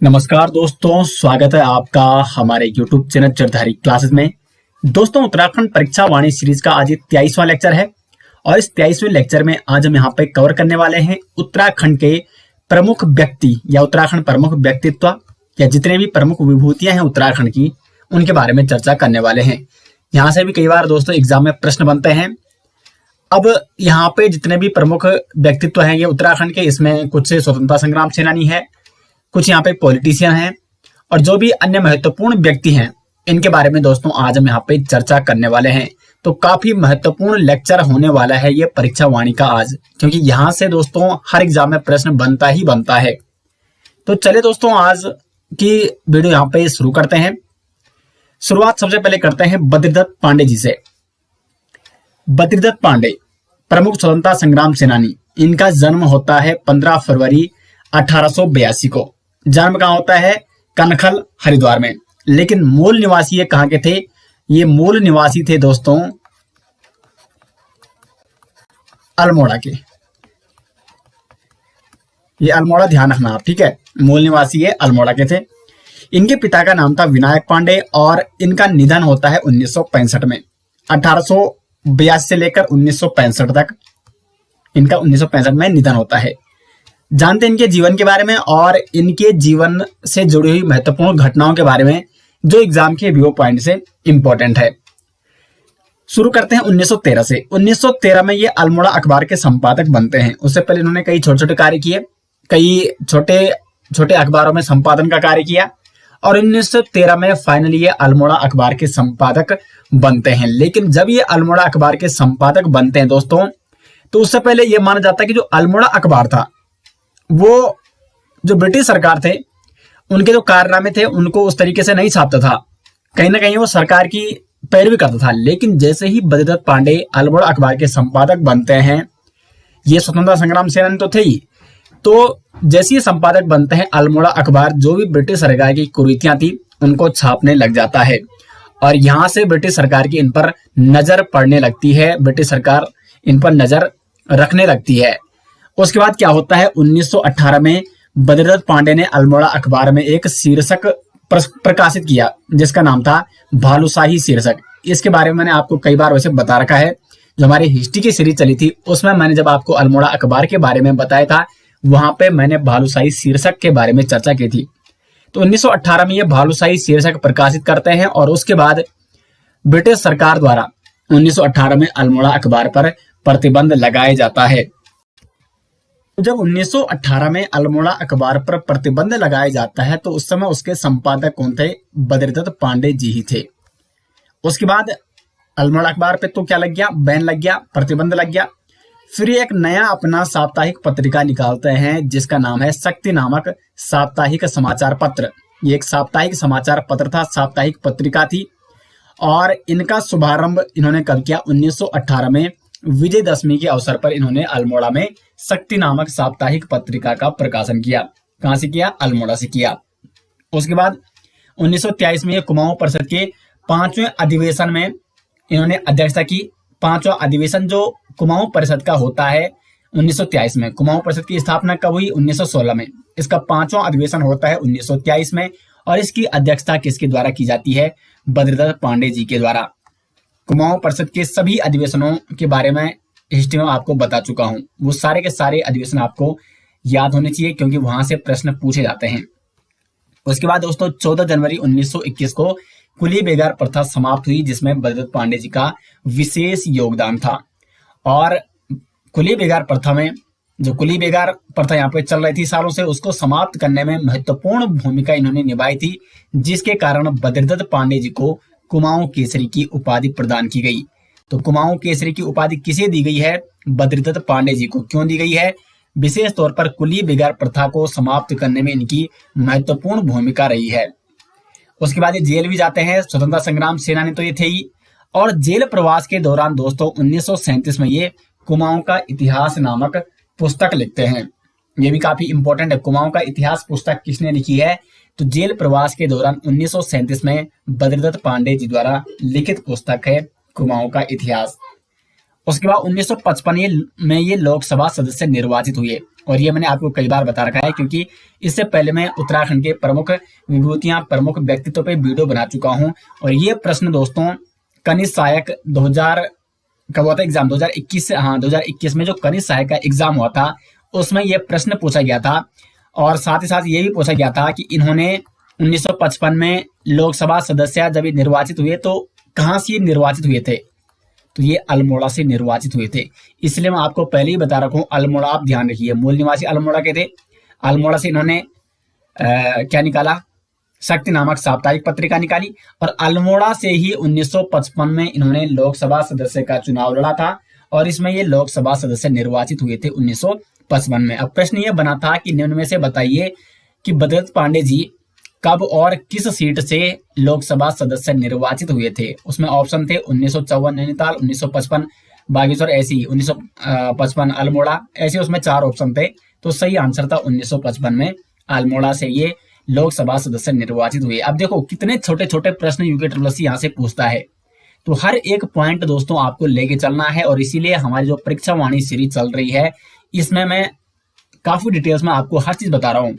नमस्कार दोस्तों, स्वागत है आपका हमारे YouTube चैनल चरधारी क्लासेस में। दोस्तों, उत्तराखंड परीक्षा वाणी सीरीज का आज 23वां लेक्चर है और इस 23वें लेक्चर में आज हम यहाँ पे कवर करने वाले हैं उत्तराखंड के प्रमुख व्यक्ति या उत्तराखंड प्रमुख व्यक्तित्व या जितने भी प्रमुख विभूतियां हैं उत्तराखंड की, उनके बारे में चर्चा करने वाले हैं। यहाँ से भी कई बार दोस्तों एग्जाम में प्रश्न बनते हैं। अब यहाँ पे जितने भी प्रमुख व्यक्तित्व हैं ये उत्तराखंड के, इसमें कुछ स्वतंत्रता संग्राम सेनानी है, कुछ यहाँ पे पॉलिटिशियन हैं और जो भी अन्य महत्वपूर्ण व्यक्ति हैं इनके बारे में दोस्तों आज हम यहाँ पे चर्चा करने वाले हैं। तो काफी महत्वपूर्ण लेक्चर होने वाला है ये परीक्षा वाणी का आज, क्योंकि यहाँ से दोस्तों हर एग्जाम में प्रश्न बनता ही बनता है। तो चलिए दोस्तों आज की वीडियो यहाँ पे शुरू करते हैं। शुरुआत सबसे पहले करते हैं बद्रीदत्त पांडे जी से। बद्रीदत्त पांडे प्रमुख स्वतंत्रता संग्राम सेनानी, इनका जन्म होता है 15 फरवरी 1882 को। जन्म कहाँ होता है? कनखल, हरिद्वार में। लेकिन मूल निवासी ये कहाँ के थे? ये मूल निवासी थे दोस्तों अल्मोड़ा के। ये अल्मोड़ा ध्यान रखना आप, ठीक है। मूल निवासी ये अल्मोड़ा के थे। इनके पिता का नाम था विनायक पांडे और इनका निधन होता है 1965 में। 1882 से लेकर 1965 तक इनका 1965 में निधन होता है। जानते हैं इनके जीवन के बारे में और इनके जीवन से जुड़ी हुई महत्वपूर्ण घटनाओं के बारे में जो एग्जाम के व्यू पॉइंट से इंपॉर्टेंट है। शुरू करते हैं 1913 से। 1913 में ये अल्मोड़ा अखबार के संपादक बनते हैं। उससे पहले इन्होंने कई छोटे छोटे कार्य किए, कई छोटे छोटे अखबारों में संपादन का कार्य किया और 1913 में फाइनली ये अल्मोड़ा अखबार के संपादक बनते हैं। लेकिन जब ये अल्मोड़ा अखबार के संपादक बनते हैं दोस्तों, तो उससे पहले यह माना जाता है कि जो अल्मोड़ा अखबार था वो जो ब्रिटिश सरकार थे उनके जो कारनामे थे उनको उस तरीके से नहीं छापता था, कहीं ना कहीं वो सरकार की पैरवी करता था। लेकिन जैसे ही बद्रीदत्त पांडे अल्मोड़ा अखबार के संपादक बनते हैं, ये स्वतंत्रता संग्राम सेनानी तो थे ही, तो जैसे ही संपादक बनते हैं अल्मोड़ा अखबार जो भी ब्रिटिश सरकार की कुरीतियां थी उनको छापने लग जाता है और यहां से ब्रिटिश सरकार की इन पर नजर पड़ने लगती है। ब्रिटिश सरकार इन पर नजर रखने लगती है। उसके बाद क्या होता है? 1918 में बद्रीदत्त पांडे ने अल्मोड़ा अखबार में एक शीर्षक प्रकाशित किया जिसका नाम था भालूशाही शीर्षक। इसके बारे में मैंने आपको कई बार वैसे बता रखा है। जो हमारी हिस्ट्री की सीरीज चली थी उसमें मैंने जब आपको अल्मोड़ा अखबार के बारे में बताया था, वहां पे मैंने भालूशाही शीर्षक के बारे में चर्चा की थी। तो 1918 में ये भालूशाही शीर्षक प्रकाशित करते हैं और उसके बाद ब्रिटिश सरकार द्वारा 1918 में अल्मोड़ा अखबार पर प्रतिबंध लगाया जाता है। जब 1918 में अल्मोड़ा अखबार पर प्रतिबंध लगाया जाता है तो उस समय उसके संपादक कौन थे? बद्रीदत्त पांडे जी ही थे। उसके बाद अल्मोड़ा अखबार पे तो क्या लग गया? बैन लग गया, प्रतिबंध लग गया। फिर एक नया अपना साप्ताहिक पत्रिका निकालते हैं जिसका नाम है शक्ति नामक साप्ताहिक समाचार पत्र। ये एक साप्ताहिक समाचार पत्र था, साप्ताहिक पत्रिका थी और इनका शुभारंभ इन्होंने कब किया? 1918 में विजयदशमी के अवसर पर इन्होंने अल्मोड़ा में शक्ति नामक साप्ताहिक पत्रिका का प्रकाशन किया। कहां से किया? अल्मोड़ा से किया। उसके बाद 1923 में कुमाऊं परिषद के 5वें अधिवेशन में इन्होंने अध्यक्षता की। 5वां अधिवेशन जो कुमाऊं परिषद का होता है 1923 में। कुमाऊं परिषद की स्थापना कब हुई? 1916 में। इसका 5वां अधिवेशन होता है 1923 में और इसकी अध्यक्षता किसके द्वारा की जाती है? बद्रीदत्त पांडे जी के द्वारा। कुमाऊं परिषद के सभी अधिवेशनों के बारे में हिस्ट्री में आपको बता चुका हूं। वो सारे के सारे अधिवेशन आपको याद होने चाहिए क्योंकि वहां से प्रश्न पूछे जाते हैं। उसके बाद दोस्तों 14 जनवरी 1921 को कुली बेगार प्रथा समाप्त हुई जिसमें बद्रीदत्त पांडे जी का विशेष योगदान था। और कुली बेगार प्रथा में जो कुली बेगार प्रथा यहाँ पे चल रही थी सालों से, उसको समाप्त करने में महत्वपूर्ण भूमिका इन्होंने निभाई थी, जिसके कारण बद्रीदत्त पांडे जी को कुमाऊं केसरी की उपाधि प्रदान की गई। तो कुमाऊं केसरी की उपाधि किसे दी गई है? बद्रीदत्त पांडे जी को। क्यों दी गई है? विशेष तौर पर कुली बेगार प्रथा को समाप्त करने में इनकी महत्वपूर्ण भूमिका रही है। उसके बाद ये जेल भी जाते हैं। स्वतंत्रता संग्राम सेनानी तो ये थे ही और जेल प्रवास के दौरान दोस्तों 1937 में ये कुमाऊं का इतिहास नामक पुस्तक लिखते हैं। ये भी काफी इंपॉर्टेंट है। कुमाऊं का इतिहास पुस्तक किसने लिखी है? तो जेल प्रवास के दौरान 1937 में बद्रीदत्त पांडे जी द्वारा लिखित पुस्तक है कुमाऊं का इतिहास। उसके बाद 1955 में ये लोकसभा सदस्य निर्वाचित हुए और ये मैंने आपको कई बार बता रखा है, क्योंकि इससे पहले मैं उत्तराखंड के प्रमुख विभूतियां, प्रमुख व्यक्तित्व पे वीडियो बना चुका हूं। और ये प्रश्न दोस्तों कनिष्ठ सहायक 2000 कब हुआ था एग्जाम, 2021 से, हाँ 2021 में जो कनिष्ठ सहायक का एग्जाम हुआ था उसमें यह प्रश्न पूछा गया था। और साथ ही साथ ये भी पूछा गया था कि इन्होंने 1955 में लोकसभा सदस्य जब ये निर्वाचित हुए तो कहाँ से ये निर्वाचित हुए थे, तो ये अल्मोड़ा से निर्वाचित हुए थे। इसलिए मैं आपको पहले ही बता रखा हूं, अल्मोड़ा आप ध्यान रखिए, मूल निवासी अल्मोड़ा के थे। अल्मोड़ा से इन्होंने क्या निकाला, शक्ति नामक साप्ताहिक पत्रिका निकाली। और अल्मोड़ा से ही 1955 में इन्होंने लोकसभा सदस्य का चुनाव लड़ा था और इसमें ये लोकसभा सदस्य निर्वाचित हुए थे 1955 में। अब प्रश्न ये बना था कि निम्न में से बताइए कि बद्रदत्त पांडे जी कब और किस सीट से लोकसभा सदस्य निर्वाचित हुए थे। उसमें ऑप्शन थे 1954 नैनीताल, 1955 बागेश्वर, ऐसी 1955 अल्मोड़ा, ऐसे उसमें 4 ऑप्शन थे। तो सही आंसर था 1955 में अल्मोड़ा से ये लोकसभा सदस्य निर्वाचित हुए। अब देखो कितने छोटे छोटे प्रश्न यूके ट्रिपल यहाँ से पूछता है, तो हर एक पॉइंट दोस्तों आपको लेके चलना है। और इसीलिए हमारी जो परीक्षा वाणी सीरीज चल रही है इसमें मैं काफी डिटेल्स में आपको हर चीज बता रहा हूँ।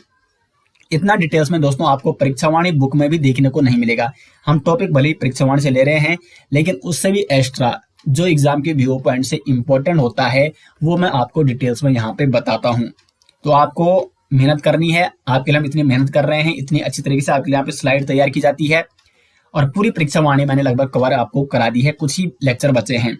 इतना डिटेल्स में दोस्तों आपको परीक्षा वाणी बुक में भी देखने को नहीं मिलेगा। हम टॉपिक भले ही परीक्षा वाणी से ले रहे हैं, लेकिन उससे भी एक्स्ट्रा जो एग्जाम के व्यू पॉइंट से इंपॉर्टेंट होता है वो मैं आपको डिटेल्स में यहाँ पे बताता हूँ। तो आपको मेहनत करनी है, आपके लिए हम इतनी मेहनत कर रहे हैं, इतनी अच्छी तरीके से आपके लिए यहाँ पे स्लाइड तैयार की जाती है और पूरी परीक्षा वाणी मैंने लगभग कवर आपको करा दी है, कुछ ही लेक्चर बचे हैं।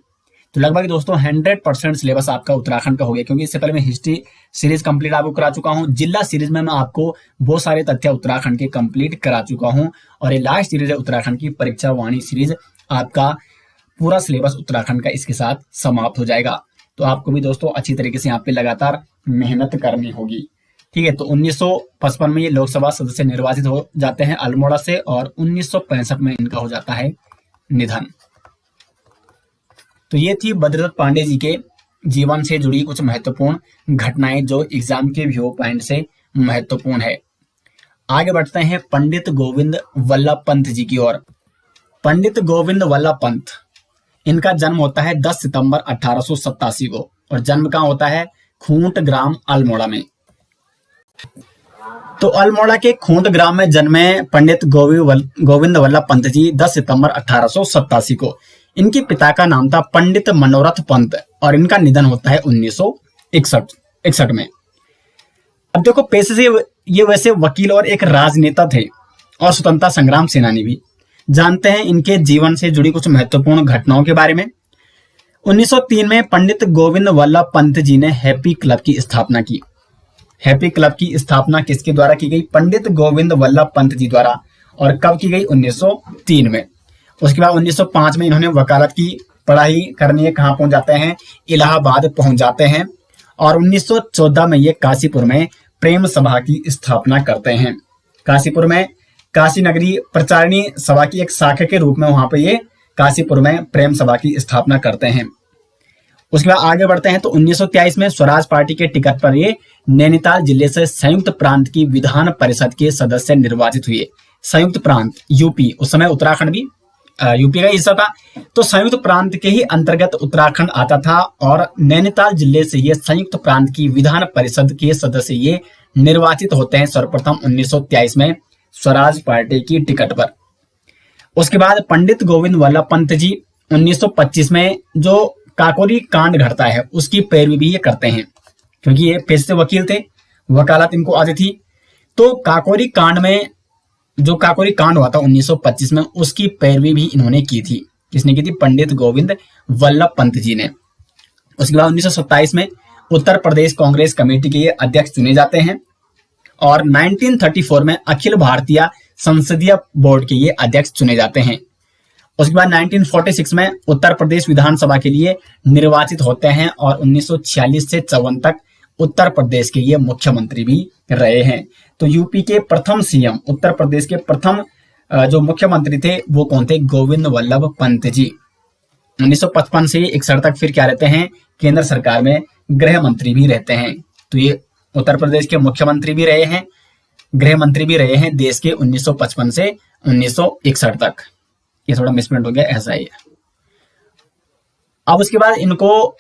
तो लगभग दोस्तों 100% सिलेबस आपका उत्तराखंड का हो गया, क्योंकि इससे पहले मैं हिस्ट्री सीरीज कंप्लीट आपको करा चुका हूँ। जिला सीरीज में मैं आपको बहुत सारे तथ्य उत्तराखंड के कंप्लीट करा चुका हूँ और ये लास्ट सीरीज है उत्तराखंड की परीक्षा वाणी सीरीज। आपका पूरा सिलेबस उत्तराखंड का इसके साथ समाप्त हो जाएगा। तो आपको भी दोस्तों अच्छी तरीके से यहाँ पे लगातार मेहनत करनी होगी, ठीक है। तो 1955 में ये लोकसभा सदस्य निर्वाचित हो जाते हैं अल्मोड़ा से और 1965 में इनका हो जाता है निधन। तो ये थी बद्रदत्त पांडे जी के जीवन से जुड़ी कुछ महत्वपूर्ण घटनाएं जो एग्जाम के व्यू पॉइंट से महत्वपूर्ण है। आगे बढ़ते हैं पंडित गोविंद वल्लभ पंत जी की ओर। पंडित गोविंद वल्लभ पंत, इनका जन्म होता है 10 सितंबर 1887 को और जन्म कहाँ होता है, खूंट ग्राम अल्मोड़ा में। तो अल्मोड़ा के खूंट ग्राम में जन्मे पंडित गोविंद वल्लभ पंत जी 10 सितंबर 1887 को। इनके पिता का नाम था पंडित मनोरथ पंत और इनका निधन होता है 1961 में। अब देखो पेशे से ये वैसे वकील और एक राजनेता थे और स्वतंत्रता संग्राम सेनानी भी। जानते हैं इनके जीवन से जुड़ी कुछ महत्वपूर्ण घटनाओं के बारे में। 1903 में पंडित गोविंद वल्लभ पंत जी ने हैप्पी क्लब की स्थापना की। हैप्पी क्लब की स्थापना किसके द्वारा की गई, पंडित गोविंद वल्लभ पंत जी द्वारा। और कब की गई, 1903 में। उसके बाद 1905 में इन्होंने वकालत की पढ़ाई करने कहाँ पहुंच जाते हैं, इलाहाबाद पहुंच जाते हैं। और 1914 में ये काशीपुर में प्रेम सभा की स्थापना करते हैं। काशीपुर में काशी नगरी प्रचारिणी सभा की एक शाखा के रूप में वहां पे ये काशीपुर में प्रेम सभा की स्थापना करते हैं। उसके बाद आगे बढ़ते हैं तो 1923 में स्वराज पार्टी के टिकट पर ये नैनीताल जिले से संयुक्त प्रांत की विधान परिषद के सदस्य निर्वाचित हुए। संयुक्त प्रांत यूपी, उस समय उत्तराखंड भी यूपी का हिस्सा था, तो संयुक्त प्रांत के ही अंतर्गत उत्तराखंड आता था और नैनीताल जिले से ये संयुक्त प्रांत की विधान परिषद के सदस्य ये निर्वाचित होते हैं सर्वप्रथम 1923 में स्वराज पार्टी की टिकट पर। उसके बाद पंडित गोविंद वल्लभ पंत जी 1925 में जो काकोरी कांड घटता है उसकी पैरवी भी ये करते हैं, क्योंकि ये पेशे से वकील थे, वकालत इनको आती थी। तो काकोरी कांड में जो काकोरी कांड हुआ था 1925 में उसकी पैरवी भी इन्होंने की थी। किसने की थी, पंडित गोविंद वल्लभ पंत जी ने। उसके बाद 1927 में उत्तर प्रदेश कांग्रेस कमेटी के ये अध्यक्ष चुने जाते हैं और 1934 में अखिल भारतीय संसदीय बोर्ड के ये अध्यक्ष चुने जाते हैं। उसके बाद 1946 में उत्तर प्रदेश विधानसभा के लिए निर्वाचित होते हैं और 1946 से 54 तक उत्तर प्रदेश के ये मुख्यमंत्री भी रहे हैं। तो यूपी के प्रथम सीएम, उत्तर प्रदेश के प्रथम जो मुख्यमंत्री थे वो कौन थे, गोविंद वल्लभ पंत जी। 1955 से 61 तक फिर क्या रहते हैं, केंद्र सरकार में गृह मंत्री भी रहते हैं। तो ये उत्तर प्रदेश के मुख्यमंत्री भी रहे हैं, गृह मंत्री भी रहे हैं देश के 1955 से 1961 तक। ये थोड़ा मिसप्रिंट हो गया, ऐसा ही है। अब उसके बाद इनको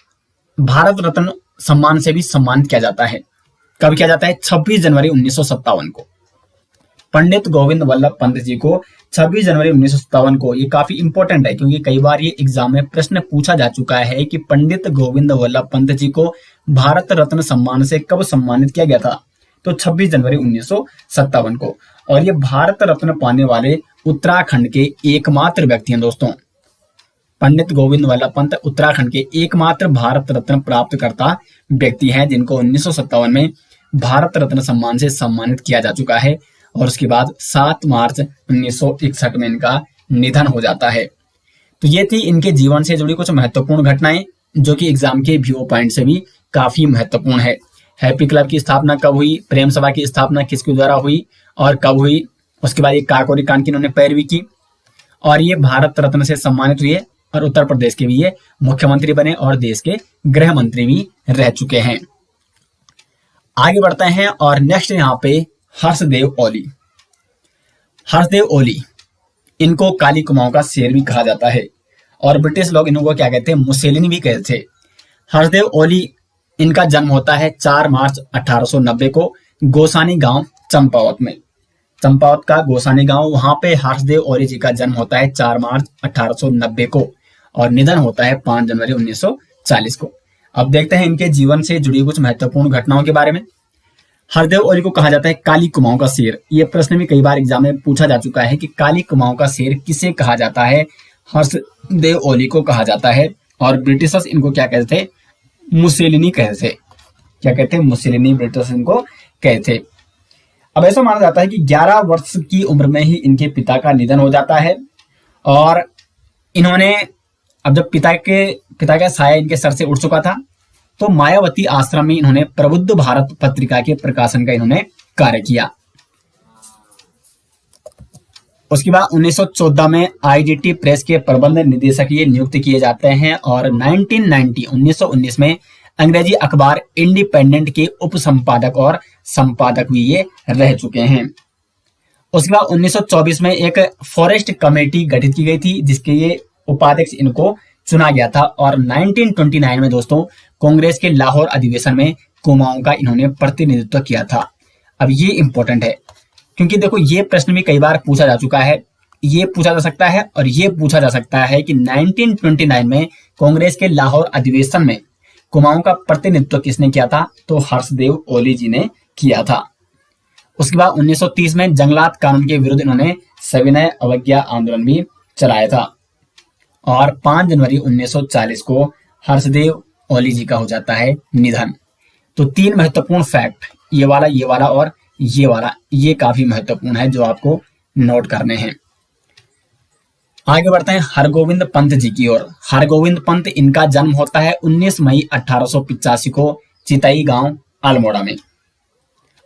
भारत रत्न सम्मान से भी सम्मानित किया जाता है। कब किया जाता है? 26 जनवरी 1957 को। पंडित गोविंद वल्लभ पंत जी को 26 जनवरी 1957 को, ये काफी इंपॉर्टेंट है क्योंकि कई बार ये एग्जाम में प्रश्न पूछा जा चुका है कि पंडित गोविंद वल्लभ पंत जी को भारत रत्न सम्मान से कब सम्मानित किया गया था? तो 26 जनवरी 1957 को। और ये भारत रत्न पाने वाले उत्तराखंड के एकमात्र व्यक्ति हैं दोस्तों। पंडित गोविंद वल्लभ पंत उत्तराखंड के एकमात्र भारत रत्न प्राप्तकर्ता व्यक्ति हैं जिनको 1957 में भारत रत्न सम्मान से सम्मानित किया जा चुका है। और उसके बाद 7 मार्च 1961 में इनका निधन हो जाता है। तो ये थी इनके जीवन से जुड़ी कुछ महत्वपूर्ण घटनाएं जो कि एग्जाम के व्यू पॉइंट से भी काफी महत्वपूर्ण है। हैप्पी क्लब की स्थापना कब हुई, प्रेम सभा की स्थापना किसके द्वारा हुई और कब हुई, उसके बाद ये काकोरी कांड की इन्होंने पैरवी की, और ये भारत रत्न से सम्मानित हुए और उत्तर प्रदेश के भी ये मुख्यमंत्री बने और देश के गृह मंत्री भी रह चुके हैं। आगे बढ़ते हैं और नेक्स्ट यहाँ पे हर्षदेव ओली। हर्षदेव ओली, इनको काली कुमाऊं का शेर भी कहा जाता है और ब्रिटिश लोग इनको क्या कहते हैं? मुसेलिनी भी कहते थे। हर्षदेव ओली, इनका जन्म होता है 4 मार्च 1890 को गोसानी गांव चंपावत में। चंपावत का गोसानी गांव, वहां पे हर्षदेव ओली जी का जन्म होता है 4 मार्च 1890 को और निधन होता है 5 जनवरी 1940 को। अब देखते हैं इनके जीवन से जुड़ी कुछ महत्वपूर्ण घटनाओं के बारे में। हरदेव ओली को कहा जाता है काली कुमाऊं का शेर। ये प्रश्न भी कई बार एग्जाम में पूछा जा चुका है कि काली कुमाऊं का शेर किसे कहा जाता है? हर्षदेव ओली को कहा जाता है और ब्रिटिशर्स इनको क्या कहते थे? मुसेलिनी कहते थे। क्या कहते हैं? मुसेलिनी ब्रिटिशर्स इनको कहते थे। अब ऐसा माना जाता है कि 11 वर्ष की उम्र में ही इनके पिता का निधन हो जाता है और इन्होंने, अब जब पिता का साया इनके सर से उठ चुका था तो मायावती आश्रम में इन्होंने प्रबुद्ध भारत पत्रिका के प्रकाशन का इन्होंने कार्य किया। उसके बाद 1914 में आईडीटी प्रेस के प्रबंध निदेशक ये नियुक्त किए जाते हैं और 1919 में अंग्रेजी अखबार इंडिपेंडेंट के उप संपादक और संपादक भी ये रह चुके हैं। उसके बाद 1924 में एक फॉरेस्ट कमेटी गठित की गई थी जिसके ये उपाध्यक्ष इनको चुना गया था और 1929 में दोस्तों कांग्रेस के लाहौर अधिवेशन में कुमाऊं का इन्होंने प्रतिनिधित्व किया था। अब ये इंपॉर्टेंट है क्योंकि देखो ये प्रश्न भी कई बार पूछा जा चुका है, ये पूछा जा सकता है और ये पूछा जा सकता है कि 1929 में कांग्रेस के लाहौर अधिवेशन में कुमाऊं का प्रतिनिधित्व किसने किया था? तो हर्षदेव ओली जी ने किया था। उसके बाद 1930 में जंगलात कानून के विरुद्ध इन्होंने सविनय अवज्ञा आंदोलन भी चलाया था और 5 जनवरी 1940 को हर्षदेव ओली जी का हो जाता है निधन। तो 3 महत्वपूर्ण फैक्ट, ये वाला और ये वाला, ये काफी महत्वपूर्ण है जो आपको नोट करने हैं। आगे बढ़ते हैं हरगोविंद पंत जी की ओर। हरगोविंद पंत, इनका जन्म होता है 19 मई 1885 को चितई गांव अल्मोड़ा में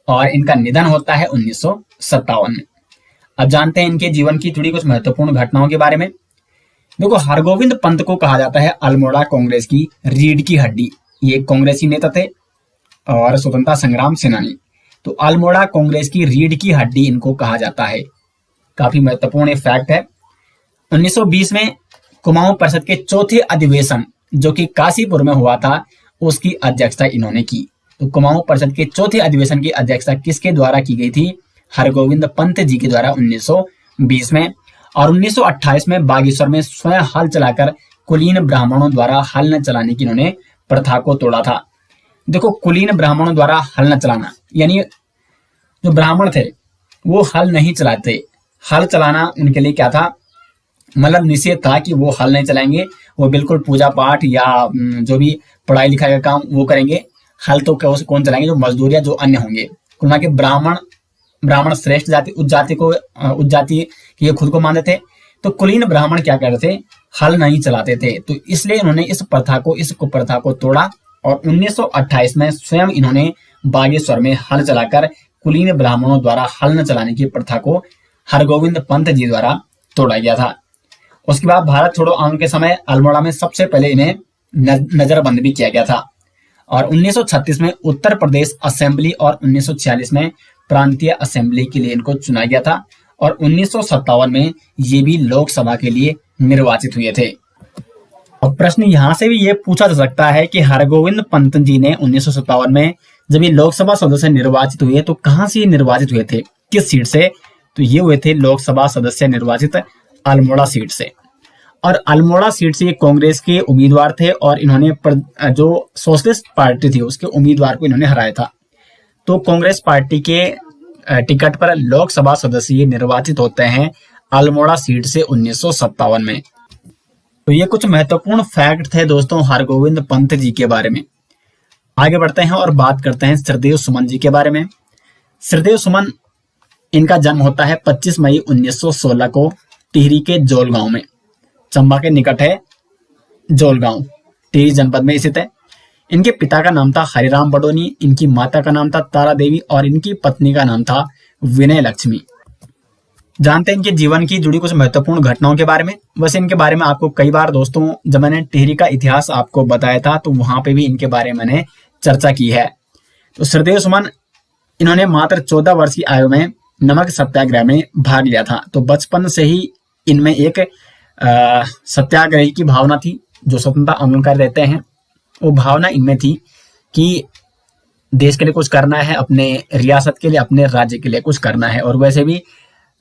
और इनका निधन होता है 1957 में। अब जानते हैं इनके जीवन की थोड़ी कुछ महत्वपूर्ण घटनाओं के बारे में। देखो हरगोविंद पंत को कहा जाता है अल्मोड़ा कांग्रेस की रीढ़ की हड्डी। ये कांग्रेसी नेता थे और स्वतंत्रता संग्राम सेनानी। तो अल्मोड़ा कांग्रेस की रीढ़ की हड्डी इनको कहा जाता है। काफी महत्वपूर्ण फैक्ट है। 1920 में कुमाऊं परिषद के चौथे अधिवेशन जो कि काशीपुर में हुआ था उसकी अध्यक्षता इन्होंने की। तो कुमाऊं परिषद के चौथे अधिवेशन की अध्यक्षता किसके द्वारा की गई थी? हरगोविंद पंत जी के द्वारा 1920 में। और 1928 में बागेश्वर में स्वयं हल चलाकर कुलीन ब्राह्मणों द्वारा हल न चलाने की इन्होंने प्रथा को तोड़ा था। देखो कुलीन ब्राह्मणों द्वारा हल न चलाना यानी जो ब्राह्मण थे वो हल नहीं चलाते। हल चलाना उनके लिए क्या था? मतलब निषेध था कि वो हल नहीं चलाएंगे, वो बिल्कुल पूजा पाठ या जो भी पढ़ाई लिखाई का काम वो करेंगे। हल तो कौन चलाएंगे? जो मजदूर या जो अन्य होंगे। कुल मिला के ब्राह्मण श्रेष्ठ जाति, उच्च जाति ये खुद को मानते थे। तो कुलीन ब्राह्मण क्या करते थे? हल नहीं चलाते थे। तो इसलिए इन्होंने इस कुप्रथा को तोड़ा और 1928 में स्वयं इन्होंने बागेश्वर में हल चलाकर कुलीन ब्राह्मणों द्वारा हल न चलाने की प्रथा को हरगोविंद पंत जी द्वारा तोड़ा गया था। उसके बाद भारत छोड़ो आंदोलन के समय अल्मोड़ा में सबसे पहले इन्हें नजरबंद भी किया गया था और 1936 में उत्तर प्रदेश असेंबली और 1946 में प्रांतीय असेंबली के लिए इनको चुना गया था और 1957 में ये भी लोकसभा के लिए निर्वाचित हुए थे। अब प्रश्न यहां से भी ये पूछा जा सकता है कि हरगोविंद पंत जी ने 1957 में जब ये लोकसभा सदस्य निर्वाचित हुए तो कहां से ये निर्वाचित हुए थे, किस सीट से? तो ये हुए थे लोकसभा सदस्य निर्वाचित अल्मोड़ा सीट से। और अल्मोड़ा सीट से ये कांग्रेस के उम्मीदवार थे और इन्होंने जो सोशलिस्ट पार्टी थी उसके उम्मीदवार को इन्होंने हराया था। तो कांग्रेस पार्टी के टिकट पर लोकसभा सदस्य निर्वाचित होते हैं अल्मोड़ा सीट से 1957 में। तो ये कुछ महत्वपूर्ण फैक्ट थे दोस्तों हरगोविंद पंत जी के बारे में। आगे बढ़ते हैं और बात करते हैं श्रीदेव सुमन जी के बारे में। श्रीदेव सुमन, इनका जन्म होता है 25 मई 1916 को टिहरी के जोल गांव में। चंबा के निकट है जोल गांव, टिहरी जनपद में स्थित है। इनके पिता का नाम था हरिराम बडोनी, इनकी माता का नाम था तारा देवी और इनकी पत्नी का नाम था विनय लक्ष्मी। जानते हैं इनके जीवन की जुड़ी कुछ महत्वपूर्ण घटनाओं के बारे में। वैसे इनके बारे में आपको कई बार दोस्तों जब मैंने टिहरी का इतिहास आपको बताया था तो वहां पे भी इनके बारे में मैंने चर्चा की है। तो श्रीदेव सुमन, इन्होंने मात्र 14 वर्ष की आयु में नमक सत्याग्रह में भाग लिया था। तो बचपन से ही इनमें एक सत्याग्रही की भावना थी। जो स्वतंत्रता आंदोलनकारी रहते हैं वो भावना इनमें थी कि देश के लिए कुछ करना है, अपने रियासत के लिए, अपने राज्य के लिए कुछ करना है। और वैसे भी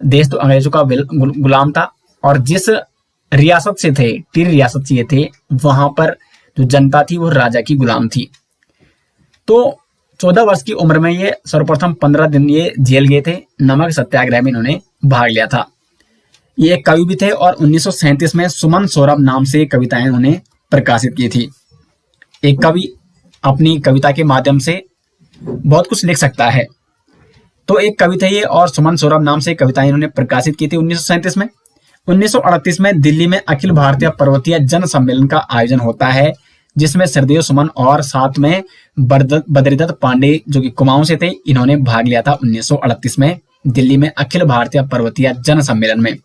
देश तो अंग्रेजों का गुलाम था और जिस रियासत से थे, टिहरी रियासत से ये थे, वहां पर जो जनता थी वो राजा की गुलाम थी। तो 14 वर्ष की उम्र में ये सर्वप्रथम 15 दिन ये जेल गए थे। नमक सत्याग्रह में इन्होंने भाग लिया था। ये एक कवि भी थे और 1937 में सुमन सौरभ नाम से कविताएं उन्होंने प्रकाशित की थी। एक कवि अपनी कविता के माध्यम से बहुत कुछ लिख सकता है। तो एक कवि थे ये और सुमन सौरभ नाम से कविताएं इन्होंने प्रकाशित की थी 1937 में। 1938 में दिल्ली में अखिल भारतीय पर्वतीय जन सम्मेलन का आयोजन होता है जिसमें श्रीदेव सुमन और साथ में बद्रीदत्त पांडे जो कि कुमाऊं से थे, इन्होंने भाग लिया था 1938 में दिल्ली में अखिल भारतीय पर्वतीय जन सम्मेलन में।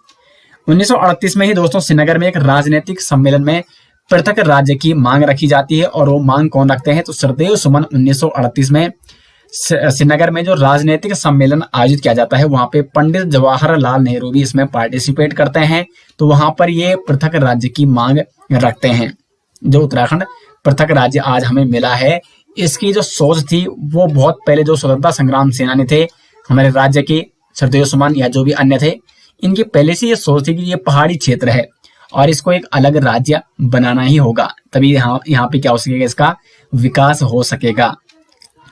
1938 में ही दोस्तों श्रीनगर में एक राजनीतिक सम्मेलन में पृथक राज्य की मांग रखी जाती है। और वो मांग कौन रखते हैं? तो श्रीदेव सुमन 1938 में श्रीनगर में जो राजनीतिक सम्मेलन आयोजित किया जाता है वहां पे पंडित जवाहरलाल नेहरू भी इसमें पार्टिसिपेट करते हैं। तो वहां पर ये पृथक राज्य की मांग रखते हैं। जो उत्तराखंड पृथक राज्य आज हमें मिला है, इसकी जो सोच थी वो बहुत पहले जो स्वतंत्रता संग्राम सेनानी थे हमारे राज्य के, श्रीदेव सुमन या जो भी अन्य थे, इनकी पहले से ये सोच थी कि ये पहाड़ी क्षेत्र है और इसको एक अलग राज्य बनाना ही होगा, तभी यहाँ पे क्या हो सकेगा, इसका विकास हो सकेगा।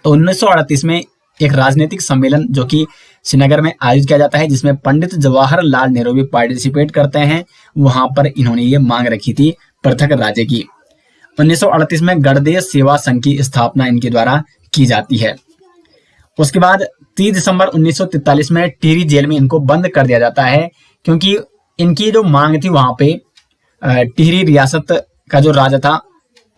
तो 1938 में एक राजनीतिक सम्मेलन जो कि श्रीनगर में आयोजित किया जाता है जिसमें पंडित जवाहरलाल नेहरू भी पार्टिसिपेट करते हैं। वहां पर इन्होंने ये मांग रखी थी पृथक राज्य की। 1938 में गणदेश सेवा संघ की स्थापना इनके द्वारा की जाती है। उसके बाद 30 दिसंबर 1943 में टिहरी जेल में इनको बंद कर दिया जाता है क्योंकि इनकी जो मांग थी वहां पे टिहरी रियासत का जो राजा था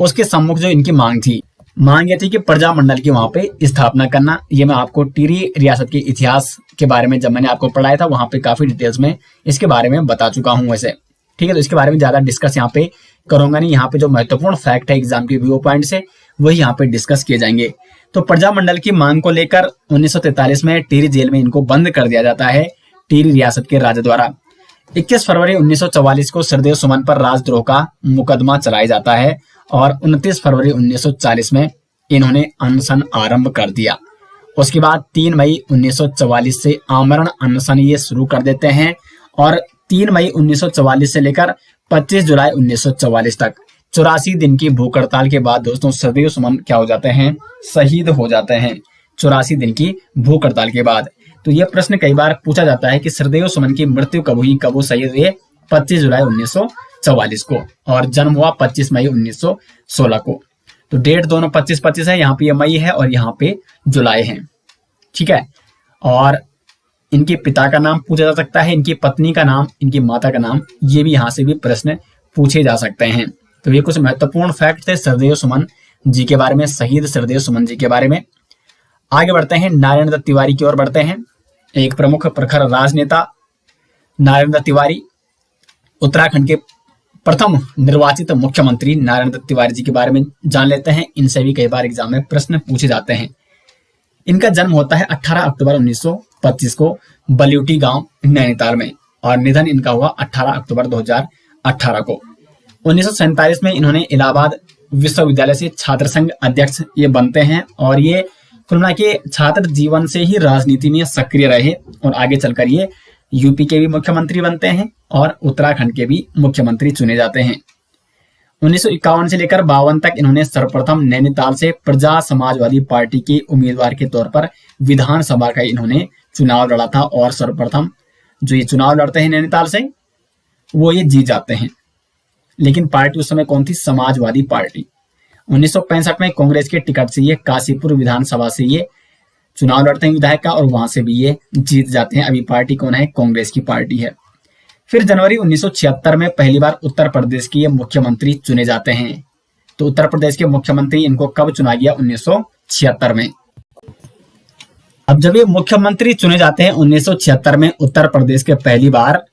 उसके सम्मुख जो इनकी मांग थी, मांग ये थी कि प्रजा मंडल की वहां पे स्थापना करना। ये मैं आपको टिहरी रियासत के इतिहास के बारे में जब मैंने आपको पढ़ाया था वहां पे काफी डिटेल्स में इसके बारे में बता चुका हूं वैसे, ठीक है। तो इसके बारे में ज्यादा डिस्कस यहाँ पे करूंगा नहीं। यहाँ पे जो महत्वपूर्ण फैक्ट है एग्जाम के व्यू पॉइंट से वही यहाँ पे डिस्कस किए जाएंगे। तो प्रजा मंडल की मांग को लेकर 1943 में टिहरी जेल में इनको बंद कर दिया जाता है टिहरी रियासत के राजा द्वारा। 21 फरवरी 1944 को श्रीदेव सुमन पर राजद्रोह का मुकदमा चलाया जाता है और 29 फरवरी 1940 में इन्होंने अनशन आरंभ कर दिया। उसके बाद 3 मई 1944 से आमरण अनशन ये शुरू कर देते हैं और 3 मई 1944 से लेकर 25 जुलाई 1944 तक 84 दिन की भूख हड़ताल के बाद दोस्तों श्रीदेव सुमन क्या हो जाते हैं, शहीद हो जाते हैं 84 दिन की भूख हड़ताल के बाद। तो यह प्रश्न कई बार पूछा जाता है कि श्रीदेव सुमन की मृत्यु कब हुई, कब वो शहीद हुए? 25 जुलाई 1944 को और जन्म हुआ 25 मई 1916 को। तो डेट दोनों 25-25 है, यहाँ पे ये मई है और यहाँ पे जुलाई है, ठीक है। और इनके पिता का नाम पूछा जा सकता है, इनकी पत्नी का नाम, इनकी माता का नाम, ये भी यहाँ से भी प्रश्न पूछे जा सकते हैं। तो ये कुछ महत्वपूर्ण फैक्ट थे श्रीदेव सुमन जी के बारे में, शहीद श्रीदेव सुमन जी के बारे में। आगे बढ़ते हैं, नारायण दत्त तिवारी की ओर बढ़ते हैं। एक प्रमुख प्रखर राजनेता नारायण दत्त तिवारी, उत्तराखंड के प्रथम निर्वाचित मुख्यमंत्री नारायण दत्त तिवारी जी के बारे में जान लेते हैं। इनसे भी कई बार एग्जाम में प्रश्न पूछे जाते हैं। इनका जन्म होता है 18 अक्टूबर 1925 को बल्यूटी गांव नैनीताल में और निधन इनका हुआ 18 अक्टूबर 2018 को। 1947 में इन्होंने इलाहाबाद विश्वविद्यालय से छात्र संघ अध्यक्ष ये बनते हैं और ये कुल मिला के छात्र जीवन से ही राजनीति में सक्रिय रहे और आगे चलकर ये यूपी के भी मुख्यमंत्री बनते हैं और उत्तराखंड के भी मुख्यमंत्री चुने जाते हैं। 1951 से लेकर 52 तक इन्होंने सर्वप्रथम नैनीताल से प्रजा समाजवादी पार्टी के उम्मीदवार के तौर पर विधानसभा का इन्होंने चुनाव लड़ा था और सर्वप्रथम जो ये चुनाव लड़ते हैं नैनीताल से वो ये जीत जाते हैं। लेकिन पार्टी उस समय कौन थी? समाजवादी पार्टी। 1965 में कांग्रेस के टिकट से ये काशीपुर विधानसभा से ये चुनाव लड़ते हैं विधायक का और वहां से भी ये जीत जाते हैं। अभी पार्टी कौन है? कांग्रेस की पार्टी है। फिर जनवरी 1976 में पहली बार उत्तर प्रदेश के ये मुख्यमंत्री चुने जाते हैं। तो उत्तर प्रदेश के मुख्यमंत्री इनको कब चुना गया? 1976 में। अब जब ये मुख्यमंत्री चुने जाते हैं 1976 में उत्तर प्रदेश के पहली बार,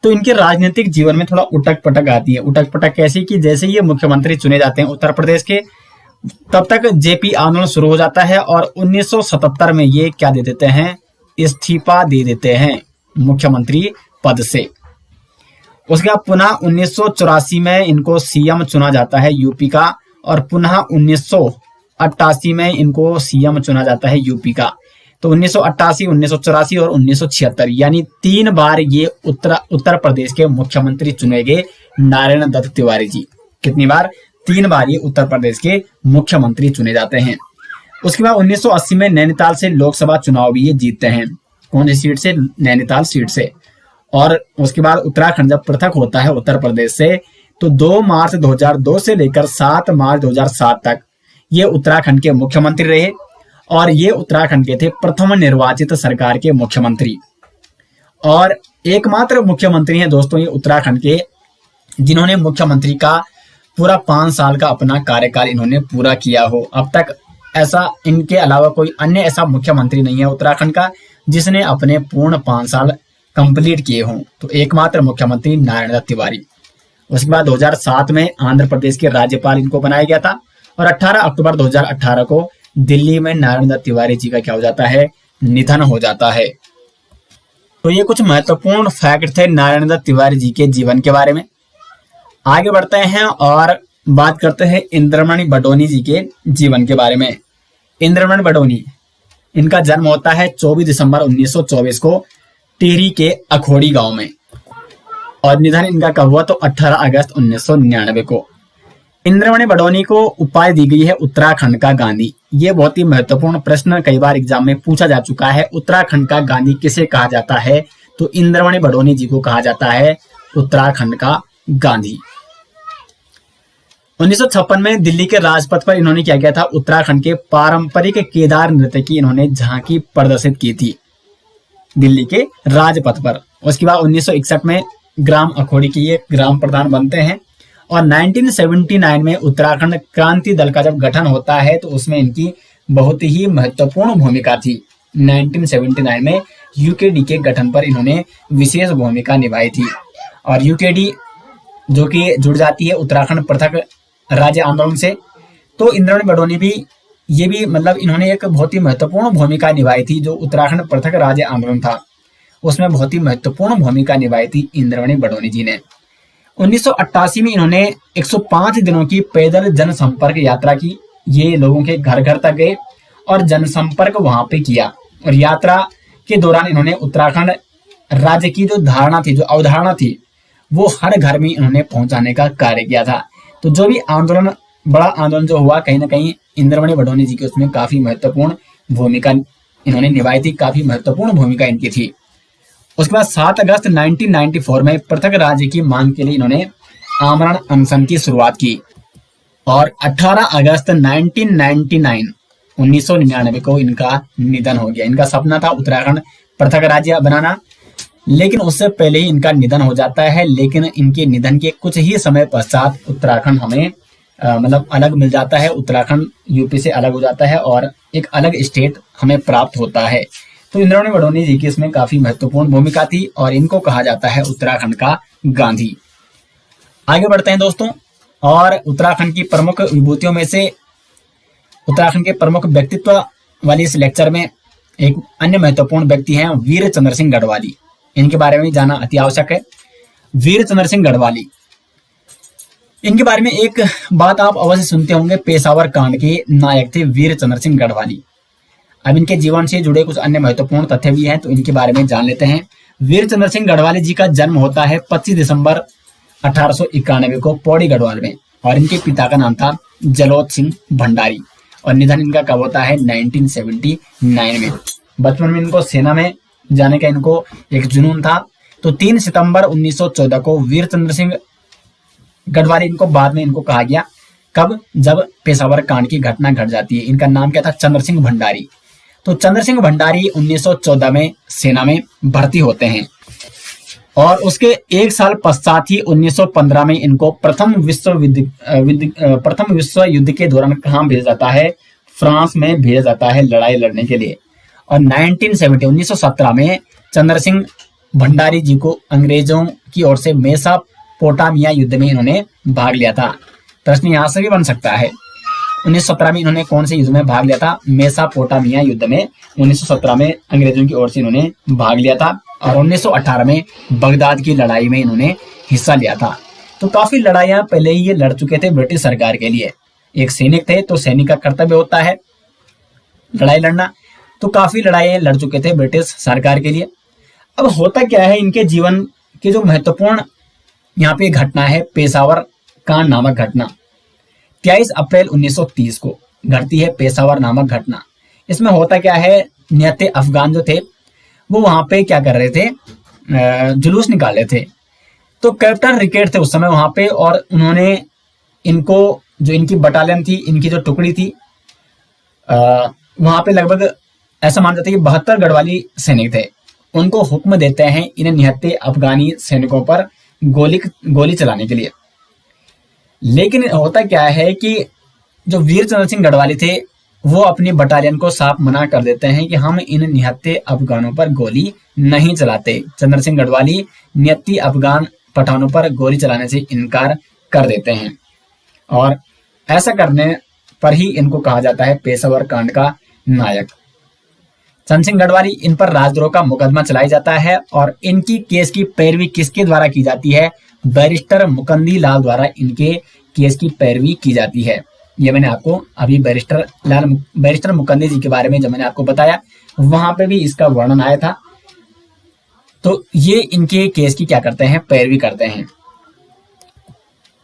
तो इनके राजनीतिक जीवन में थोड़ा उटक पटक आती है। उटक पटक कैसी कि जैसे ये मुख्यमंत्री चुने जाते हैं उत्तर प्रदेश के, तब तक जेपी आंदोलन शुरू हो जाता है और 1977 में ये क्या दे देते हैं? इस्तीफा दे देते हैं मुख्यमंत्री पद से। उसके बाद पुनः 1984 में इनको सीएम चुना जाता है यूपी का और पुनः 1988 में इनको सीएम चुना जाता है यूपी का। तो 1988, 1984 और 1976 यानी 3 बार ये उत्तर प्रदेश के मुख्यमंत्री चुने गए नारायण दत्त तिवारी जी। कितनी बार? 3 बार ये उत्तर प्रदेश के मुख्यमंत्री चुने जाते हैं। उसके बाद 1980 में नैनीताल से लोकसभा चुनाव भी ये जीतते हैं। कौन सी सीट से? नैनीताल सीट से। और उसके बाद उत्तराखंड जब पृथक होता है उत्तर प्रदेश से, तो 2 मार्च 2002 से लेकर 7 मार्च 2007 तक ये उत्तराखंड के मुख्यमंत्री रहे और ये उत्तराखंड के थे प्रथम निर्वाचित सरकार के मुख्यमंत्री और एकमात्र मुख्यमंत्री हैं दोस्तों ये उत्तराखंड के जिन्होंने मुख्यमंत्री का पूरा 5 साल का अपना कार्यकाल इन्होंने पूरा किया हो। अब तक ऐसा इनके अलावा कोई अन्य ऐसा मुख्यमंत्री नहीं है उत्तराखंड का जिसने अपने पूर्ण 5 साल कंप्लीट किए हों। तो एकमात्र मुख्यमंत्री नारायण दत्त तिवारी। उसके बाद 2007 में आंध्र प्रदेश के राज्यपाल इनको बनाया गया था और 18 अक्टूबर 2018 को दिल्ली में नारायण दत्त तिवारी जी का क्या हो जाता है? निधन हो जाता है। तो ये कुछ महत्वपूर्ण फैक्ट थे नारायण दत्त तिवारी जी के जीवन के बारे में। आगे बढ़ते हैं और बात करते हैं इंद्रमणि बडोनी जी के जीवन के बारे में। इंद्रमणि बडोनी, इनका जन्म होता है 24 दिसंबर 1924 को टिहरी के अखोड़ी गांव में और निधन इनका कब हुआ? तो 18 अगस्त 1999 को। इंद्रमणि बडोनी को उपाधि दी गई है उत्तराखंड का गांधी। ये बहुत ही महत्वपूर्ण प्रश्न कई बार एग्जाम में पूछा जा चुका है। उत्तराखंड का गांधी किसे कहा जाता है? तो इंद्रमणि बडोनी जी को कहा जाता है उत्तराखंड का गांधी। 1956 में दिल्ली के राजपथ पर इन्होंने क्या किया था? उत्तराखंड के पारंपरिक केदार नृत्य की इन्होंने झांकी प्रदर्शित की थी दिल्ली के राजपथ पर। उसके बाद 1961 में ग्राम अखोड़ी के ये ग्राम प्रधान बनते हैं और 1979 में उत्तराखंड क्रांति दल का जब गठन होता है तो उसमें इनकी बहुत ही महत्वपूर्ण भूमिका थी। 1979 में यूकेडी के गठन पर इन्होंने विशेष भूमिका निभाई थी और यूकेडी जो कि जुड़ जाती है उत्तराखंड पृथक राज्य आंदोलन से। तो इंद्रमणि बडोनी भी ये भी मतलब इन्होंने एक बहुत ही महत्वपूर्ण भूमिका निभाई थी। जो उत्तराखंड पृथक राज्य आंदोलन था उसमें बहुत ही महत्वपूर्ण भूमिका निभाई थी इंद्रमणि बडोनी जी ने। 1988 में इन्होंने 105 दिनों की पैदल जनसंपर्क यात्रा की। ये लोगों के घर घर तक गए और जनसंपर्क वहां पे किया और यात्रा के दौरान इन्होंने उत्तराखंड राज्य की जो धारणा थी, जो अवधारणा थी, वो हर घर में इन्होंने पहुंचाने का कार्य किया था। तो जो भी आंदोलन, बड़ा आंदोलन जो हुआ, कहीं ना कहीं इंद्रमणि बडोनी जी की उसमें काफी महत्वपूर्ण भूमिका इन्होंने निभाई थी, काफी महत्वपूर्ण भूमिका इनकी थी। उसके बाद 7 अगस्त 1994 में पृथक राज्य की मांग के लिए इन्होंने आमरण अनशन की शुरुआत की और 18 अगस्त 1999 को इनका निधन हो गया। इनका सपना था उत्तराखंड पृथक राज्य बनाना, लेकिन उससे पहले ही इनका निधन हो जाता है। लेकिन इनके निधन के कुछ ही समय पश्चात उत्तराखंड हमें मतलब अलग मिल जाता है। उत्तराखंड यूपी से अलग हो जाता है और एक अलग स्टेट हमें प्राप्त होता है। तो इंद्रमणि बडोनी जी की इसमें काफी महत्वपूर्ण भूमिका थी और इनको कहा जाता है उत्तराखंड का गांधी। आगे बढ़ते हैं दोस्तों और उत्तराखंड की प्रमुख विभूतियों में से उत्तराखंड के प्रमुख व्यक्तित्व वाली इस लेक्चर में एक अन्य महत्वपूर्ण व्यक्ति हैं वीर चंद्र सिंह गढ़वाली। इनके बारे में जाना अति आवश्यक है। वीर चंद्र सिंह गढ़वाली, इनके बारे में एक बात आप अवश्य सुनते होंगे, पेशावर कांड के नायक थे वीर चंद्र सिंह गढ़वाली। अब इनके जीवन से जुड़े कुछ अन्य महत्वपूर्ण तथ्य भी हैं, तो इनके बारे में जान लेते हैं। वीर चंद्र सिंह गढ़वाली जी का जन्म होता है 25 दिसंबर 1891 को पौड़ी गढ़वाल में, और इनके पिता का नाम था जलोत सिंह भंडारी, और निधन इनका कब होता है 1979 में। बचपन में इनको सेना में जाने का इनको एक जुनून था, तो 3 सितंबर 1914 को वीर चंद्र सिंह गढ़वाली इनको बाद में इनको कहा गया, कब, जब पेशावर कांड की घटना घट जाती है। इनका नाम क्या था, चंद्र सिंह भंडारी। तो चंद्र सिंह भंडारी 1914 में सेना में भर्ती होते हैं, और उसके एक साल पश्चात ही 1915 में इनको प्रथम विश्व युद्ध के दौरान कहाँ भेजा जाता है, फ्रांस में भेजा जाता है लड़ाई लड़ने के लिए। और 1917 में चंद्र सिंह भंडारी जी को अंग्रेजों की ओर से मेसोपोटामिया युद्ध में इन्होंने भाग लिया था। प्रश्न यहाँ से भी बन सकता है, 1917 में इन्होंने कौन से युद्ध में भाग लिया था, मेसोपोटामिया युद्ध में 1917 में अंग्रेजों की ओर से इन्होंने भाग लिया था, और 1918 में बगदाद की लड़ाई में इन्होंने हिस्सा लिया था। तो काफी लड़ाइयां पहले ही ये लड़ चुके थे ब्रिटिश सरकार के लिए। एक सैनिक थे, तो सैनिक का कर्तव्य होता है लड़ाई लड़ना, तो काफी लड़ाइयां लड़ चुके थे ब्रिटिश सरकार के लिए। अब होता क्या है, इनके जीवन की जो महत्वपूर्ण यहाँ पे घटना है, पेशावर कांड नामक घटना 23 अप्रैल 1930 को घटती है, पेशावर नामक घटना। इसमें होता क्या है, निहत्थे अफगान जो थे वो वहां पे क्या कर रहे थे, जुलूस निकाल रहे थे। तो कैप्टन रिकेट थे उस समय वहां पे, और उन्होंने इनको, जो इनकी बटालियन थी, इनकी जो टुकड़ी थी, वहां पे लगभग ऐसा माना जाता है कि 72 गढ़वाली सैनिक थे। उनको हुक्म देते हैं इन निहत्थे अफगानी सैनिकों पर गोली चलाने के लिए। लेकिन होता क्या है कि जो वीर चंद्र सिंह गढ़वाली थे वो अपनी बटालियन को साफ मना कर देते हैं कि हम इन निहत्थे अफगानों पर गोली नहीं चलाते। चंद्र सिंह गढ़वाली निहत्थे अफगान पठानों पर गोली चलाने से इनकार कर देते हैं, और ऐसा करने पर ही इनको कहा जाता है पेशावर कांड का नायक। चंद्र सिंह गढ़वाली, इन पर राजद्रोह का मुकदमा चलाया जाता है, और इनकी केस की पैरवी किसके द्वारा की जाती है, बैरिस्टर मुकंदी लाल द्वारा इनके केस की पैरवी की जाती है। ये मैंने आपको अभी बैरिस्टर मुकंदी जी के बारे में जब मैंने आपको बताया, वहां पे भी इसका वर्णन आया था। तो ये इनके केस की क्या करते हैं, पैरवी करते हैं।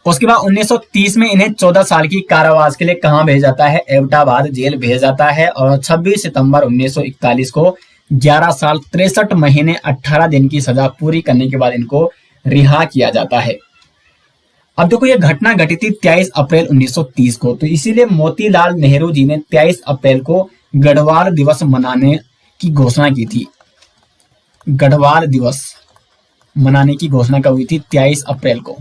उसके बाद 1930 में इन्हें 14 साल की कारावास के लिए कहां भेजा जाता है, एबटाबाद जेल भेजा जाता है, और 26 सितंबर 1941 को 11 साल 63 महीने 18 दिन की सजा पूरी करने के बाद इनको रिहा किया जाता है। अब देखो, ये घटना घटी थी 23 अप्रैल 1930 को, तो इसीलिए मोतीलाल नेहरू जी ने 23 अप्रैल को गढ़वाल दिवस मनाने की घोषणा की थी। गढ़वाल दिवस मनाने की घोषणा कब हुई थी, 23 अप्रैल को,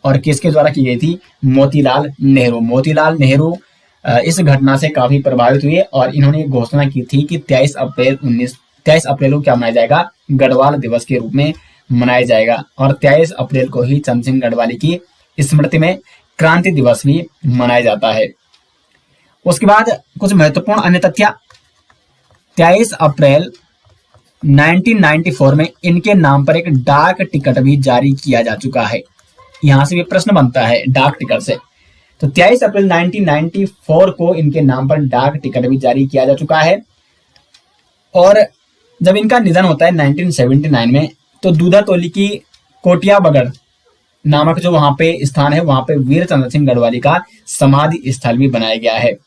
और किसके द्वारा की गई थी, मोतीलाल नेहरू। मोतीलाल नेहरू इस घटना से काफी प्रभावित हुए, और इन्होंने घोषणा की थी कि 23 अप्रैल को क्या मनाया जाएगा, गढ़वाल दिवस के रूप में मनाया जाएगा। और 23 अप्रैल को ही चंद्र सिंह गढ़वाली की स्मृति में क्रांति दिवस भी मनाया जाता है। उसके बाद कुछ महत्वपूर्ण अन्य तथ्य, 23 अप्रैल 1994 में इनके नाम पर एक डाक टिकट भी जारी किया जा चुका है। यहां से भी प्रश्न बनता है डाक टिकट से। तो 23 अप्रैल 1994 को इनके नाम पर डाक टिकट भी जारी किया जा चुका है। और जब इनका निधन होता है 1979 में, तो दूधा तोली की कोटिया बगड़ नामक जो वहां पे स्थान है, वहां पे वीर चंद्र सिंह गढ़वाली का समाधि स्थल भी बनाया गया है।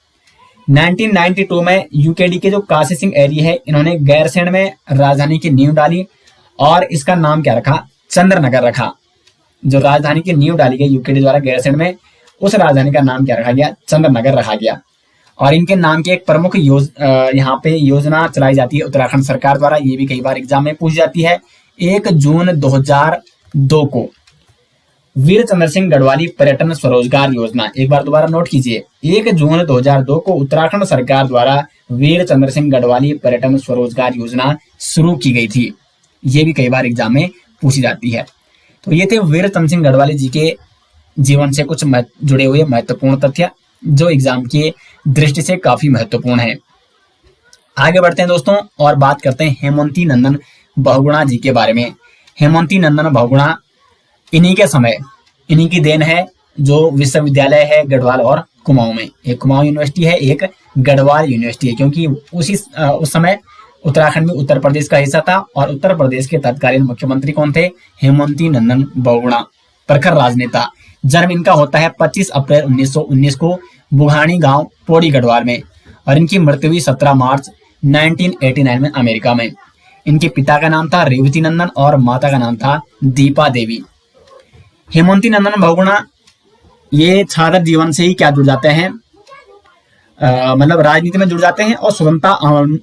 1992 में यूकेडी के जो काशी सिंह एरी है, इन्होंने गैरसैंण में राजधानी की नींव डाली, और इसका नाम क्या रखा, चंद्रनगर रखा। जो राजधानी की नींव डाली गई यूकेडी द्वारा गैरसैंण में, उस राजधानी का नाम क्या रखा गया, चंद्रनगर रखा गया। और इनके नाम की एक प्रमुख यहाँ पे योजना चलाई जाती है उत्तराखंड सरकार द्वारा, ये भी कई बार एग्जाम में पूछ जाती है। 1 जून 2002 को वीर चंद्र सिंह गढ़वाली पर्यटन स्वरोजगार योजना, एक बार दोबारा नोट कीजिए, 1 जून 2002 को उत्तराखंड सरकार द्वारा वीर चंद्र सिंह गढ़वाली पर्यटन स्वरोजगार योजना शुरू की गई थी। ये भी कई बार एग्जाम में पूछी जाती है। तो ये थे वीर चंद्र सिंह गढ़वाली जी के जीवन से कुछ जुड़े हुए महत्वपूर्ण तथ्य, जो एग्जाम की दृष्टि से काफी महत्वपूर्ण है। आगे बढ़ते हैं दोस्तों, और बात करते हैं हेमवती नंदन बहुगुणा जी के बारे में। हेमवती नंदन बहुगुणा इन्हीं के समय, इन्हीं की देन है, जो विश्वविद्यालय है गढ़वाल और कुमाऊं में। एक कुमाऊं यूनिवर्सिटी है, एक गढ़वाल यूनिवर्सिटी है, क्योंकि उस समय उत्तराखंड में उत्तर प्रदेश का हिस्सा था और उत्तर प्रदेश के तत्कालीन मुख्यमंत्री कौन थे? हेमंती नंदन बहुगुणा, प्रखर राजनेता। जन्म इनका होता है 25 अप्रैल 1919 को बुघानी गांव पौड़ी गढ़वाल में, और इनकी मृत्यु हुई 17 मार्च 1989 में अमेरिका में। इनके पिता का नाम था रेवती नंदन और माता का नाम था दीपा देवी। हेमंती नंदन बहुगुणा ये छात्र जीवन से ही क्या जुड़ जाते हैं, मतलब राजनीति में जुड़ जाते हैं और स्वतंत्रता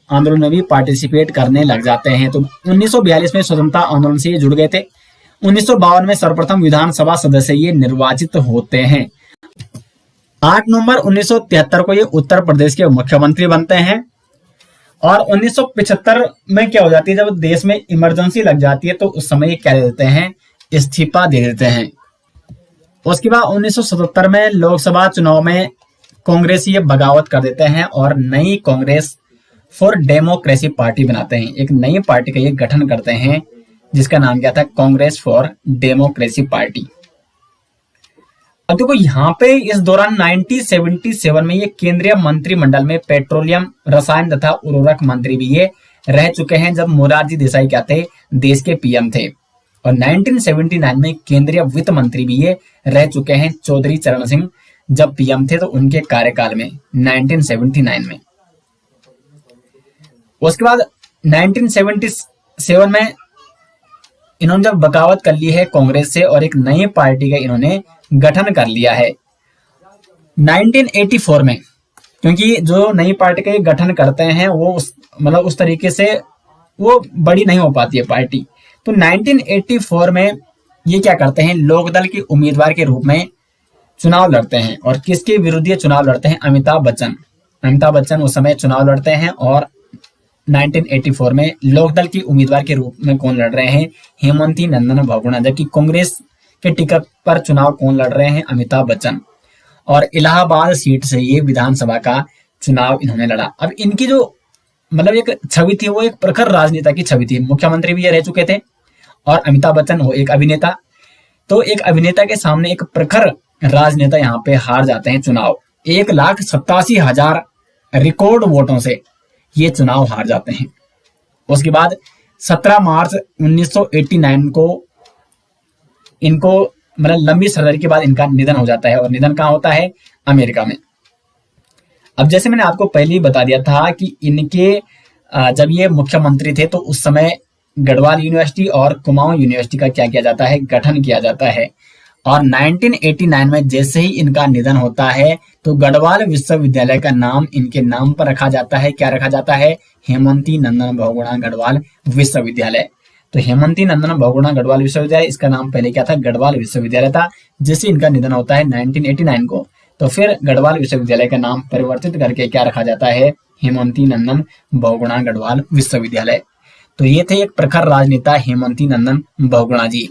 आंदोलन में भी पार्टिसिपेट करने लग जाते हैं। तो 1942 में स्वतंत्रता आंदोलन से ये जुड़ गए थे। 1952 में सर्वप्रथम विधानसभा सदस्य ये निर्वाचित होते हैं। 8 नवंबर 1973 को ये उत्तर प्रदेश के मुख्यमंत्री बनते हैं। और 1975 में क्या हो जाती है, जब देश में इमरजेंसी लग जाती है तो उस समय ये क्या दे देते हैं, इस्तीफा दे देते हैं। उसके बाद 1977 में लोकसभा चुनाव में कांग्रेस ये बगावत कर देते हैं और नई कांग्रेस फॉर डेमोक्रेसी पार्टी बनाते हैं। एक नई पार्टी का ये गठन करते हैं जिसका नाम क्या था, कांग्रेस फॉर डेमोक्रेसी पार्टी। अब देखो यहाँ पे इस दौरान 1977 में ये केंद्रीय मंत्रिमंडल में पेट्रोलियम, रसायन तथा उर्वरक मंत्री भी ये रह चुके हैं जब मोरारजी देसाई क्या थे, देश के पीएम थे। और 1979 में केंद्रीय वित्त मंत्री भी ये रह चुके हैं चौधरी चरण सिंह जब पीएम थे, तो उनके कार्यकाल में 1979 में। उसके बाद 1977 में इन्होंने जब बगावत कर ली है कांग्रेस से और एक नई पार्टी का इन्होंने गठन कर लिया है 1984 में, क्योंकि जो नई पार्टी का गठन करते हैं वो उस तरीके से वो बड़ी नहीं हो पाती है पार्टी। तो 1984 में ये क्या करते हैं, लोकदल के उम्मीदवार के रूप में चुनाव लड़ते हैं। और किसके विरुद्ध ये चुनाव लड़ते हैं, अमिताभ बच्चन उस समय चुनाव लड़ते हैं। और 1984 में लोकदल की उम्मीदवार के रूप में कौन लड़ रहे हैं, हेमंती नंदन बहुगुणा। जबकि कांग्रेस के टिकट पर चुनाव कौन लड़ रहे हैं, अमिताभ बच्चन। और इलाहाबाद सीट से ये विधानसभा का चुनाव इन्होंने लड़ा। अब इनकी जो एक छवि थी वो एक प्रखर राजनेता की छवि थी। मुख्यमंत्री भी ये रह चुके थे और अमिताभ बच्चन वो एक अभिनेता। तो एक अभिनेता के सामने एक प्रखर राजनेता यहाँ पे हार जाते हैं चुनाव। 1,87,000 रिकॉर्ड वोटों से ये चुनाव हार जाते हैं। उसके बाद 17 मार्च 1989 को इनको लंबी सर्जरी के बाद इनका निधन हो जाता है। और निधन कहाँ होता है, अमेरिका में। अब जैसे मैंने आपको पहले ही बता दिया था कि इनके जब ये मुख्यमंत्री थे तो उस समय गढ़वाल यूनिवर्सिटी और कुमाऊं यूनिवर्सिटी का क्या किया जाता है, गठन किया जाता है। और 1989 में जैसे ही इनका निधन होता है तो गढ़वाल विश्वविद्यालय का नाम इनके नाम पर रखा जाता है। क्या रखा जाता है, हेमंती नंदन बहुगुणा गढ़वाल विश्वविद्यालय। तो हेमंती नंदन बहुगुणा गढ़वाल विश्वविद्यालय, इसका नाम पहले क्या था, गढ़वाल विश्वविद्यालय था। जैसे इनका निधन होता है 1989 को, तो फिर गढ़वाल विश्वविद्यालय का नाम परिवर्तित करके क्या रखा जाता है, हेमंती नंदन बहुगुणा गढ़वाल विश्वविद्यालय। तो ये थे एक प्रखर राजनेता हेमंती नंदन बहुगुणा जी।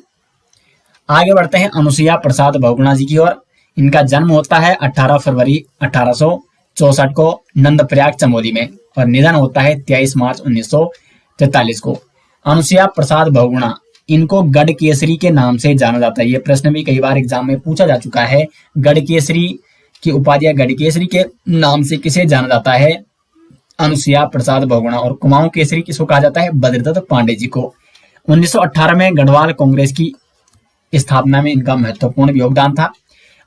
आगे बढ़ते हैं अनुसुईया प्रसाद बहुगुणा जी की ओर। इनका जन्म होता है 18 फरवरी 1864 को नंदप्रयाग चमोली में और निधन होता है 23 मार्च 1943 को। अनुसुईया प्रसाद बहुगुणा, इनको गढ़ केसरी के नाम से जाना जाता है। ये प्रश्न भी कई बार एग्जाम में पूछा जा चुका है। गढ़ केसरी की उपाधि, गढ़ केसरी के नाम से किसे जाना जाता है, अनुसुईया प्रसाद बहुगुणा। और कुमाऊं केसरी किसको कहा जाता है, बद्रीदत्त पांडे जी को। 1918 में गढ़वाल कांग्रेस की स्थापना में इनका महत्वपूर्ण योगदान था।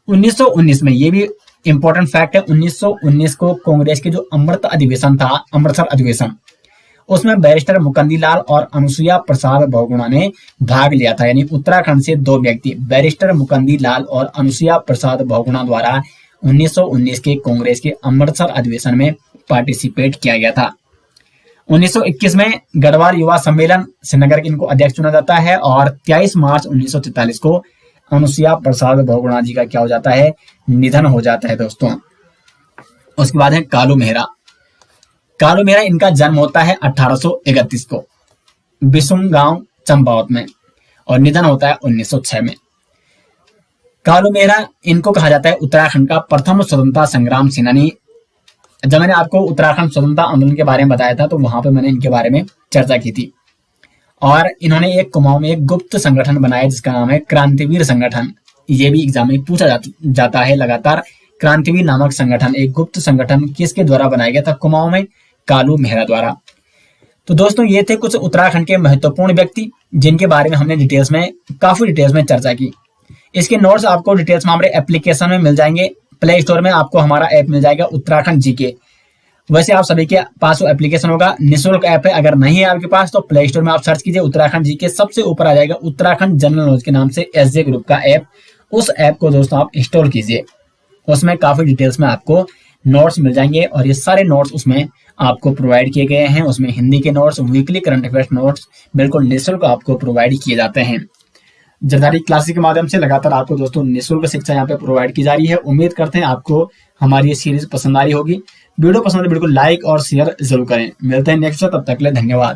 1919 में, ये भी इंपॉर्टेंट फैक्ट है, 1919 को कांग्रेस के जो अमृत अधिवेशन था, अमृतसर अधिवेशन, उसमें बैरिस्टर मुकुंदी लाल और अनुसुईया प्रसाद बहुगुणा ने भाग लिया था। यानी उत्तराखंड से 2 व्यक्ति, बैरिस्टर मुकुंदी लाल और अनुसुईया प्रसाद बहुगुणा द्वारा 1919 के कांग्रेस के अमृतसर अधिवेशन में पार्टिसिपेट किया गया था। 1921 में गढ़वाल युवा सम्मेलन श्रीनगर के इनको अध्यक्ष चुना जाता है। और 23 मार्च 1943 को अनुसुईया प्रसाद बहुगुणा जी का क्या हो जाता है, निधन हो जाता है दोस्तों। उसके बाद है कालू मेहरा। कालू मेहरा, इनका जन्म होता है 1831 को बिसुम गांव चंपावत में और निधन होता है 1906 में। कालू मेहरा, इनको कहा जाता है उत्तराखंड का प्रथम स्वतंत्रता संग्राम सेनानी। जब मैंने आपको उत्तराखंड स्वतंत्रता आंदोलन के बारे में बताया था तो वहां पे मैंने इनके बारे में चर्चा की थी। और इन्होंने एक कुमाऊं में एक गुप्त संगठन बनाया जिसका नाम है क्रांतिवीर संगठन। ये भी एग्जाम में पूछा जाता है लगातार क्रांतिवीर नामक संगठन, एक गुप्त संगठन किसके द्वारा बनाया गया था? कुमाऊं में कालू मेहरा द्वारा। तो दोस्तों ये थे कुछ उत्तराखंड के महत्वपूर्ण व्यक्ति जिनके बारे में हमने काफी डिटेल्स में चर्चा की। इसके नोट्स आपको डिटेल्स में हमारे एप्लीकेशन में मिल जाएंगे। प्ले स्टोर में आपको हमारा ऐप मिल जाएगा उत्तराखंड जीके। वैसे आप सभी के पास वो एप्लीकेशन होगा, निःशुल्क ऐप है। अगर नहीं है आपके पास तो प्ले स्टोर में आप सर्च कीजिए उत्तराखंड जीके, सबसे ऊपर आ जाएगा उत्तराखंड जनरल नॉलेज के नाम से एसजे ग्रुप का ऐप। उस ऐप को दोस्तों आप इंस्टॉल कीजिए, उसमें काफी डिटेल्स में आपको नोट्स मिल जाएंगे और ये सारे नोट्स उसमें आपको प्रोवाइड किए गए हैं। उसमें हिंदी के notes, weekly current affairs notes बिल्कुल निःशुल्क आपको प्रोवाइड किए जाते हैं। जरदारी क्लासेस के माध्यम से लगातार आपको दोस्तों निःशुल्क शिक्षा यहाँ पे प्रोवाइड की जा रही है। उम्मीद करते हैं आपको हमारी ये सीरीज पसंद आई होगी। वीडियो पसंद है बिल्कुल लाइक और शेयर जरूर करें। मिलते हैं नेक्स्ट, तब तक के लिए धन्यवाद।